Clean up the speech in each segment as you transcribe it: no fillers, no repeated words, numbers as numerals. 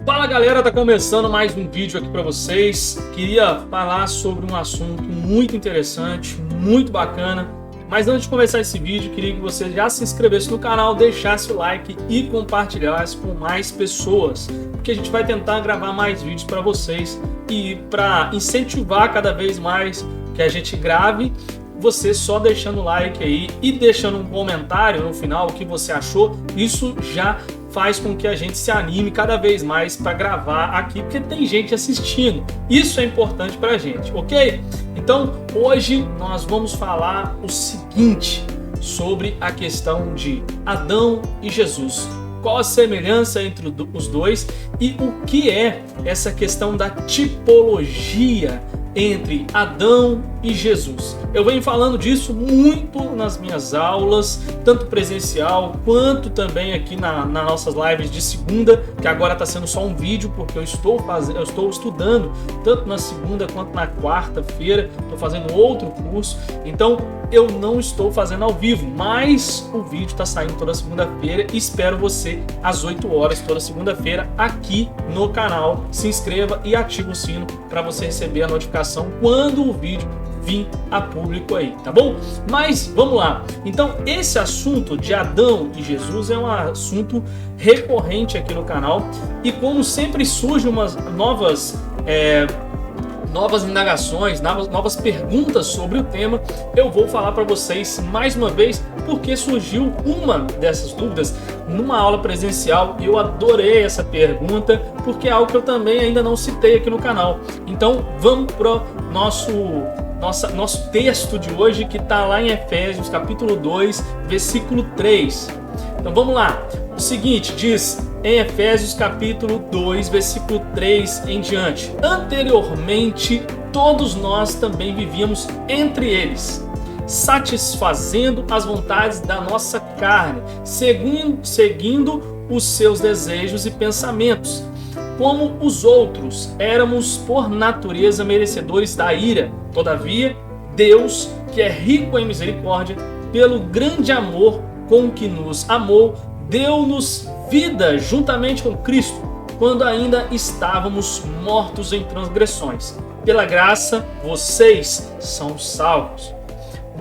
Fala galera, tá começando mais um vídeo aqui para vocês. Queria falar sobre um assunto muito interessante, muito bacana. Mas antes de começar esse vídeo, queria que você já se inscrevesse no canal, deixasse o like e compartilhasse com mais pessoas, porque a gente vai tentar gravar mais vídeos para vocês e para incentivar cada vez mais que a gente grave. Você só deixando o like aí e deixando um comentário no final o que você achou, isso já faz com que a gente se anime cada vez mais para gravar aqui, porque tem gente assistindo. Isso é importante para a gente, ok? Então, hoje nós vamos falar o seguinte sobre a questão de Adão e Jesus. Qual a semelhança entre os dois e o que é essa questão da tipologia entre Adão e Jesus. Eu venho falando disso muito nas minhas aulas, tanto presencial quanto também aqui nas nossas lives de segunda, que agora está sendo só um vídeo, porque eu estou estudando tanto na segunda quanto na quarta-feira, estou fazendo outro curso, então eu não estou fazendo ao vivo, mas o vídeo está saindo toda segunda-feira e espero você às 8 horas toda segunda-feira aqui no canal. Se inscreva e ative o sino para você receber a notificação quando o vídeo vir a público aí, tá bom? Mas vamos lá. Então esse assunto de Adão e Jesus é um assunto recorrente aqui no canal e como sempre surgem umas novas indagações, novas perguntas sobre o tema, eu vou falar para vocês mais uma vez porque surgiu uma dessas dúvidas numa aula presencial e eu adorei essa pergunta porque é algo que eu também ainda não citei aqui no canal. Então vamos pro nosso texto de hoje, que está lá em Efésios capítulo 2, versículo 3. Então vamos lá. O seguinte diz em Efésios capítulo 2, versículo 3 em diante: anteriormente todos nós também vivíamos entre eles, satisfazendo as vontades da nossa carne, seguindo os seus desejos e pensamentos. Como os outros, éramos por natureza merecedores da ira. Todavia, Deus, que é rico em misericórdia, pelo grande amor com que nos amou, deu-nos vida juntamente com Cristo, quando ainda estávamos mortos em transgressões. Pela graça, vocês são salvos.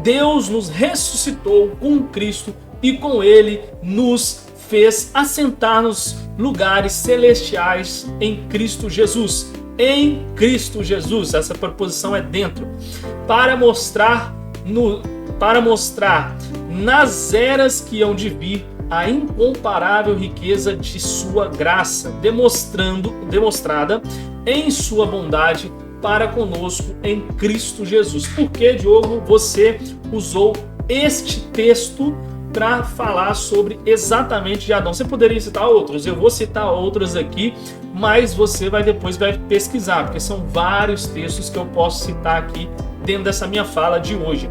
Deus nos ressuscitou com Cristo e com Ele nos fez assentar nos lugares celestiais em Cristo Jesus. Em Cristo Jesus, essa preposição é dentro, para mostrar nas eras que hão de vir a incomparável riqueza de sua graça, demonstrada em sua bondade para conosco em Cristo Jesus. Por que, Diogo, você usou este texto para falar sobre exatamente de Adão? Você poderia citar outros, eu vou citar outros aqui, mas você depois vai pesquisar, porque são vários textos que eu posso citar aqui dentro dessa minha fala de hoje.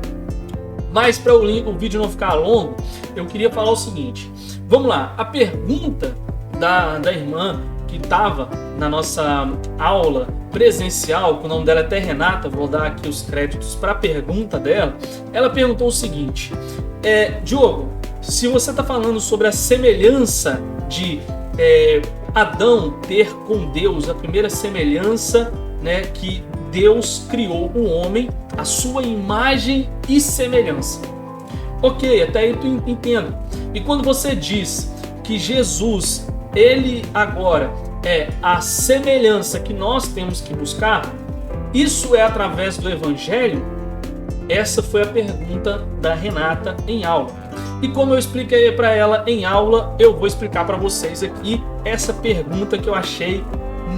Mas para o vídeo não ficar longo, eu queria falar o seguinte. Vamos lá, a pergunta da irmã que estava na nossa aula presencial, o nome dela é até Renata, vou dar aqui os créditos para a pergunta dela. Ela perguntou o seguinte: Diogo, se você está falando sobre a semelhança de Adão ter com Deus, a primeira semelhança, né, que Deus criou o homem, a sua imagem e semelhança. Ok, até aí tu entendo. E quando você diz que Jesus, ele agora é a semelhança que nós temos que buscar, isso é através do Evangelho? Essa foi a pergunta da Renata em aula. E como eu expliquei para ela em aula, eu vou explicar para vocês aqui essa pergunta que eu achei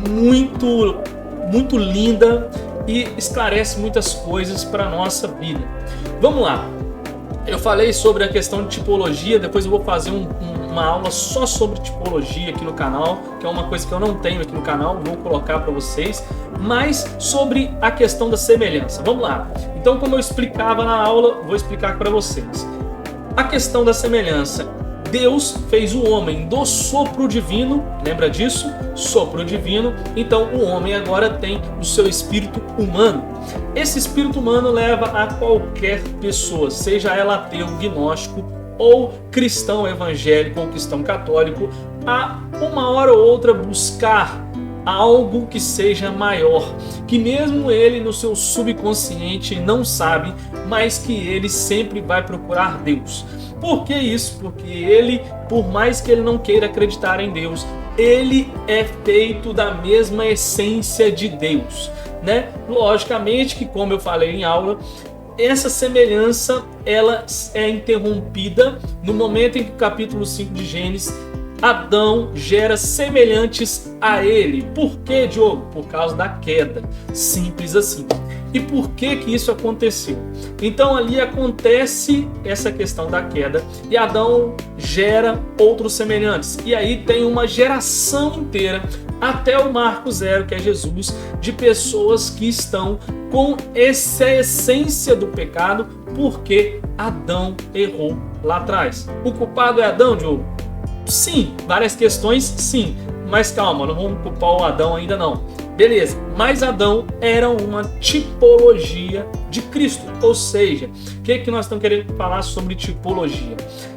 muito linda e esclarece muitas coisas para a nossa vida. Vamos lá. Eu falei sobre a questão de tipologia, depois eu vou fazer uma aula só sobre tipologia aqui no canal, que é uma coisa que eu não tenho aqui no canal, vou colocar para vocês, mas sobre a questão da semelhança. Vamos lá. Então, como eu explicava na aula, vou explicar para vocês. A questão da semelhança. Deus fez o homem do sopro divino, lembra disso? Sopro divino. Então o homem agora tem o seu espírito humano. Esse espírito humano leva a qualquer pessoa, seja ela ateu, gnóstico ou cristão evangélico ou cristão católico, a uma hora ou outra buscar algo que seja maior, que mesmo ele no seu subconsciente não sabe, mas que ele sempre vai procurar Deus. Por que isso? Porque ele, por mais que ele não queira acreditar em Deus, ele é feito da mesma essência de Deus, né? Logicamente que, como eu falei em aula, essa semelhança ela é interrompida no momento em que o capítulo 5 de Gênesis, Adão gera semelhantes a ele. Por quê, Diogo? Por causa da queda. Simples assim. E por que que isso aconteceu? Então ali acontece essa questão da queda e Adão gera outros semelhantes. E aí tem uma geração inteira, até o marco zero, que é Jesus, de pessoas que estão com essa essência do pecado, porque Adão errou lá atrás. O culpado é Adão, Diogo? Sim, várias questões, sim. Mas calma, não vamos culpar o Adão ainda não. Beleza, mas Adão era uma tipologia de Cristo. Ou seja, o que nós estamos querendo falar sobre tipologia?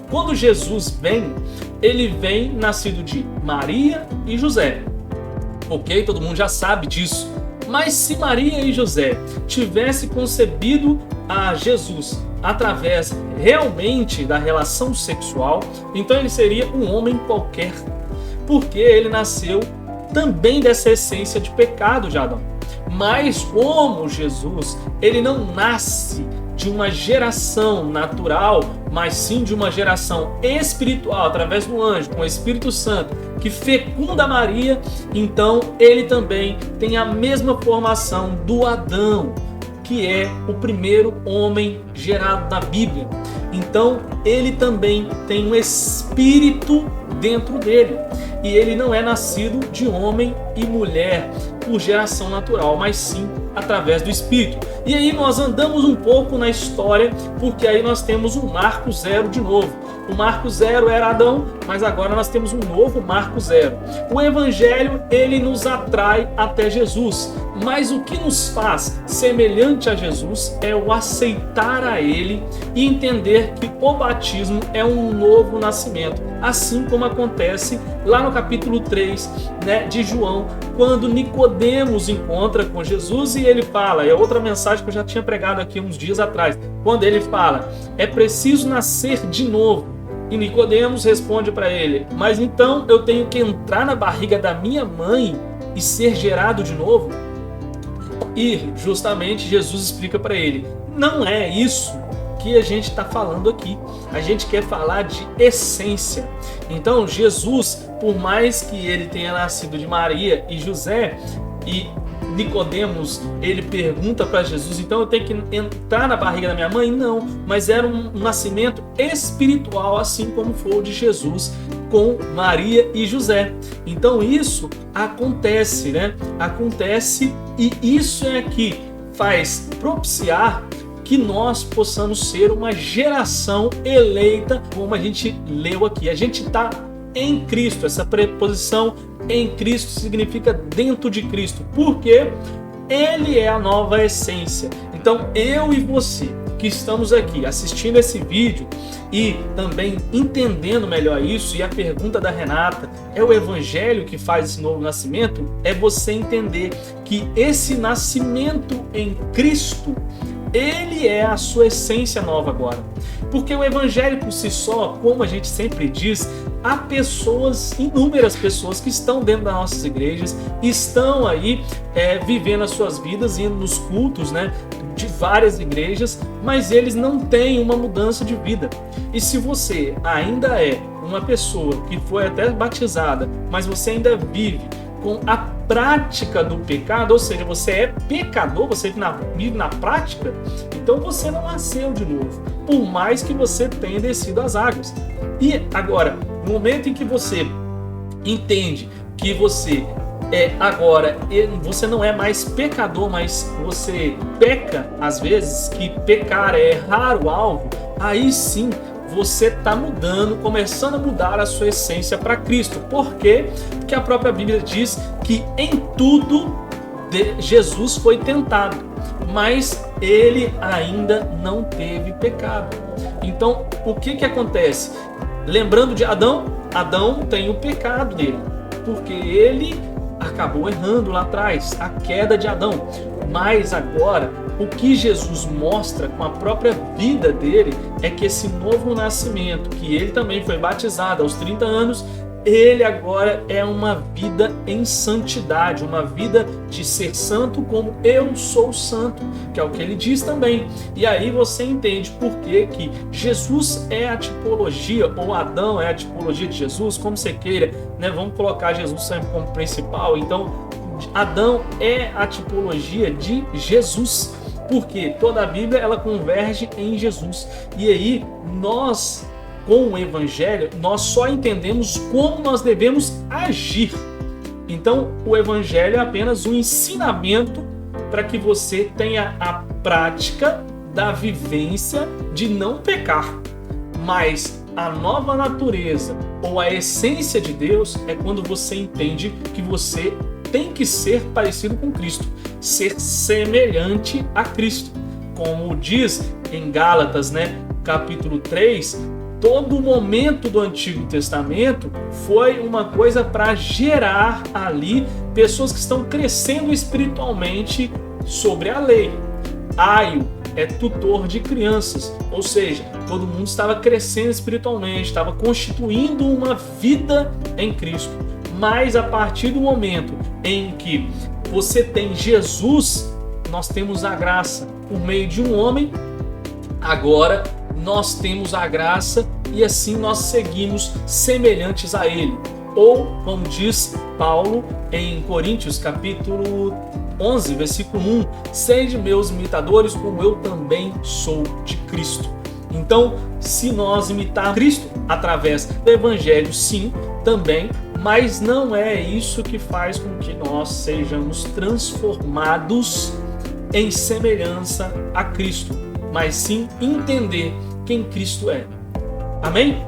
Quando Jesus vem, ele vem nascido de Maria e José. Ok? Todo mundo já sabe disso. Mas se Maria e José tivessem concebido a Jesus através realmente da relação sexual, então ele seria um homem qualquer, porque ele nasceu também dessa essência de pecado de Adão. Mas como Jesus, ele não nasce de uma geração natural, mas sim de uma geração espiritual, através do anjo, com o Espírito Santo, que fecunda Maria, então ele também tem a mesma formação do Adão, que é o primeiro homem gerado na Bíblia. Então ele também tem um espírito dentro dele. E ele não é nascido de homem e mulher por geração natural, mas sim através do Espírito. E aí nós andamos um pouco na história, porque aí nós temos um marco zero de novo. O marco zero era Adão, mas agora nós temos um novo marco zero. O Evangelho, ele nos atrai até Jesus. Mas o que nos faz semelhante a Jesus é o aceitar a Ele e entender que o batismo é um novo nascimento. Assim como acontece lá no capítulo 3, né, de João, quando Nicodemos encontra com Jesus e ele fala, é outra mensagem que eu já tinha pregado aqui uns dias atrás, quando ele fala, é preciso nascer de novo. E Nicodemos responde para ele, mas então eu tenho que entrar na barriga da minha mãe e ser gerado de novo? E justamente Jesus explica para ele, não é isso que a gente está falando aqui. A gente quer falar de essência. Então Jesus, por mais que ele tenha nascido de Maria e José, e Nicodemos, ele pergunta para Jesus, então eu tenho que entrar na barriga da minha mãe? Não, mas era um nascimento espiritual, assim como foi o de Jesus com Maria e José. Então isso acontece, né? Acontece, e isso é que faz propiciar que nós possamos ser uma geração eleita, como a gente leu aqui. A gente está em Cristo. Essa preposição em Cristo significa dentro de Cristo, porque Ele é a nova essência. Então eu e você que estamos aqui assistindo esse vídeo e também entendendo melhor isso, e a pergunta da Renata, é o Evangelho que faz esse novo nascimento? É você entender que esse nascimento em Cristo, ele é a sua essência nova agora. Porque o Evangelho por si só, como a gente sempre diz, há pessoas, inúmeras pessoas que estão dentro das nossas igrejas, estão aí vivendo as suas vidas, indo nos cultos, né, de várias igrejas, mas eles não têm uma mudança de vida. E se você ainda é uma pessoa que foi até batizada, mas você ainda vive com a prática do pecado, ou seja, você é pecador, você vive na prática, então você não nasceu de novo, por mais que você tenha descido as águas. E agora, no momento em que você entende que você agora, você não é mais pecador, mas você peca às vezes, que pecar é errar o alvo, aí sim você está mudando, começando a mudar a sua essência para Cristo. Por quê? Porque a própria Bíblia diz que em tudo Jesus foi tentado, mas ele ainda não teve pecado. Então, o que acontece? Lembrando de Adão, Adão tem o pecado dele, porque ele acabou errando lá atrás, a queda de Adão. Mas agora, o que Jesus mostra com a própria vida dele é que esse novo nascimento, que ele também foi batizado aos 30 anos, ele agora é uma vida em santidade, uma vida de ser santo como eu sou santo, que é o que ele diz também. E aí você entende por que Jesus é a tipologia, ou Adão é a tipologia de Jesus, como você queira, né? Vamos colocar Jesus sempre como principal. Então, Adão é a tipologia de Jesus, porque toda a Bíblia ela converge em Jesus. E aí nós, com o Evangelho, nós só entendemos como nós devemos agir. Então, o Evangelho é apenas um ensinamento para que você tenha a prática da vivência de não pecar. Mas a nova natureza ou a essência de Deus é quando você entende que você tem que ser parecido com Cristo, ser semelhante a Cristo. Como diz em Gálatas, né, capítulo 3, todo momento do Antigo Testamento foi uma coisa para gerar ali pessoas que estão crescendo espiritualmente sobre a lei. Aio é tutor de crianças, ou seja, todo mundo estava crescendo espiritualmente, estava constituindo uma vida em Cristo. Mas a partir do momento em que você tem Jesus, nós temos a graça por meio de um homem. Agora nós temos a graça e assim nós seguimos semelhantes a ele. Ou, como diz Paulo em Coríntios, capítulo 11, versículo 1, sede meus imitadores como eu também sou de Cristo. Então, se nós imitar Cristo através do Evangelho, sim, também, mas não é isso que faz com que nós sejamos transformados em semelhança a Cristo, mas sim entender quem Cristo é. Amém?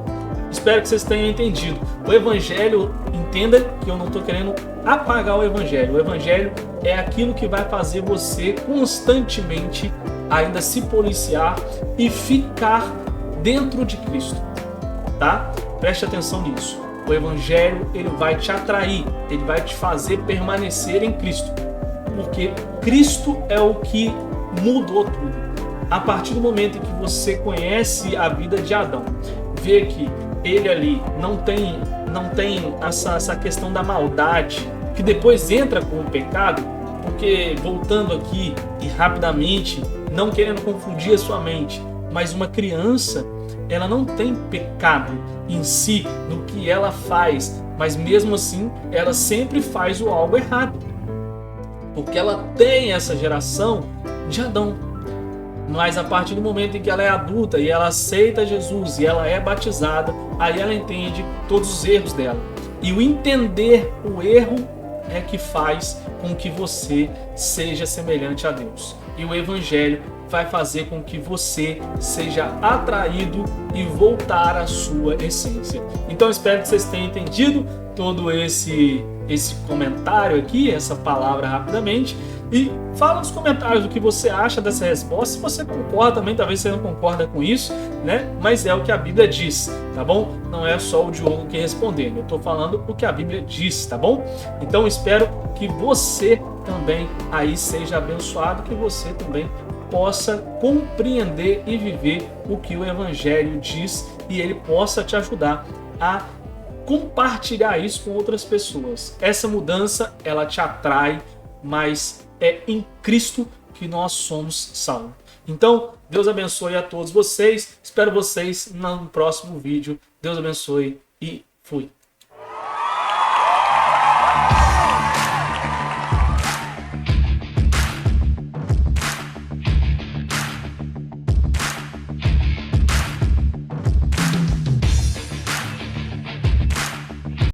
Espero que vocês tenham entendido. O Evangelho, entenda que eu não estou querendo apagar o Evangelho. O Evangelho é aquilo que vai fazer você constantemente ainda se policiar e ficar dentro de Cristo, tá? Preste atenção nisso. O Evangelho, ele vai te atrair, ele vai te fazer permanecer em Cristo, porque Cristo é o que mudou tudo. A partir do momento em que você conhece a vida de Adão, vê que ele ali não tem essa questão da maldade, que depois entra com o pecado, porque voltando aqui e rapidamente, não querendo confundir a sua mente, mas uma criança, ela não tem pecado em si no que ela faz, mas mesmo assim ela sempre faz o algo errado, porque ela tem essa geração de Adão. Mas a partir do momento em que ela é adulta e ela aceita Jesus e ela é batizada, aí ela entende todos os erros dela. E o entender o erro é que faz com que você seja semelhante a Deus. E o Evangelho vai fazer com que você seja atraído e voltar à sua essência. Então espero que vocês tenham entendido todo esse comentário aqui, essa palavra rapidamente. E fala nos comentários o que você acha dessa resposta, se você concorda também, talvez você não concorda com isso, né? Mas é o que a Bíblia diz, tá bom? Não é só o Diogo que responder, eu estou falando o que a Bíblia diz, tá bom? Então espero que você também aí seja abençoado, que você também possa compreender e viver o que o Evangelho diz e ele possa te ajudar a compartilhar isso com outras pessoas. Essa mudança, ela te atrai, mas é em Cristo que nós somos salvos. Então, Deus abençoe a todos vocês. Espero vocês no próximo vídeo. Deus abençoe e fui.